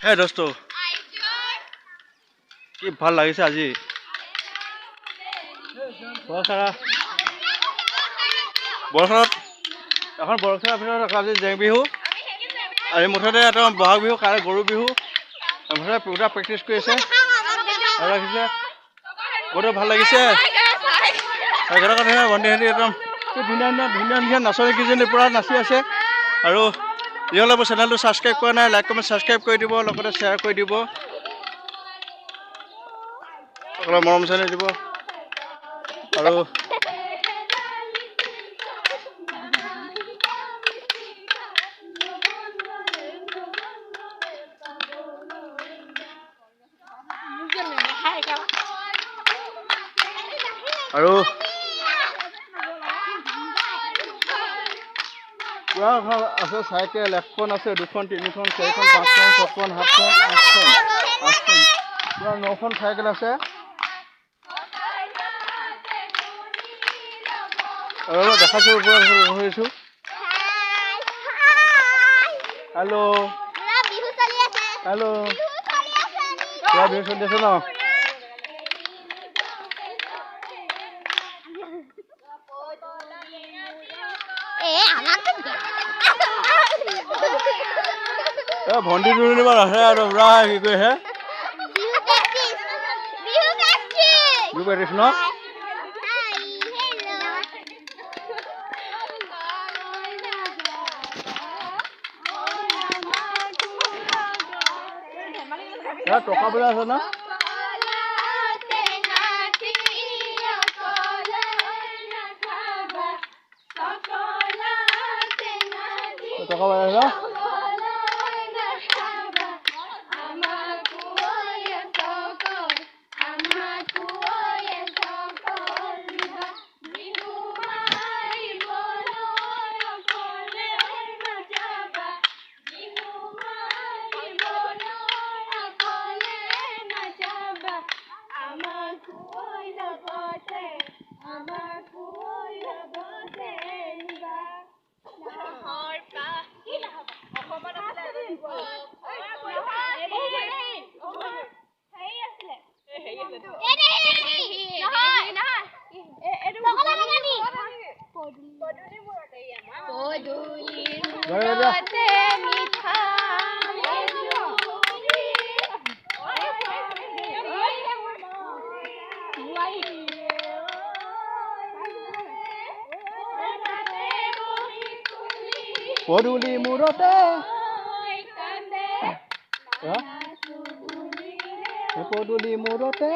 হে দোস্ত কি ভাল লাগিছে আজি বৰষুণত এখন বৰষুণৰ ভিতৰত আজি জেং বিহু আৰু মুঠতে এটা বহাগ বিহু কাইলৈ গৰু বিহু মুঠতে পুৰা প্ৰেক্টিচ কৰি আছে আৰু ৰাখিছে বহুত ভাল লাগিছে একেলগে ধৰা বন্ধুহঁতে একদম ধুনীয়া নাচনী কেইজনী পূৰা নাচি আছে আৰু যিসকলে মোৰ চেনেলটো ছাবস্ক্ৰাইব কৰা নাই লাইক কমেণ্ট ছাবস্ক্ৰাইব কৰি দিব লগতে শ্বেয়াৰ কৰি দিব সকলোৱে মৰম চেনেহ দিব আৰু আৰু পুৰা আছে চাইকেল এখন আছে দুখন তিনিখন চাৰিখন পাঁচখন ছখন সাতখন আঠখন পুৰা 9খন চাইকেল আছে আৰু দেখাইছোঁ ওপৰত হৈছোঁ হেল্ল' হেল্ল' পুৰা বিহু চলি আছে ন ভণ্টি দুজনী মান আছে আৰু পুৰা কি কৰিছে বিহু প্ৰেক্টিচ ন টকা পইচা আছে ন টকা পইচা পদূলি মূৰতে পদূলি মূৰতে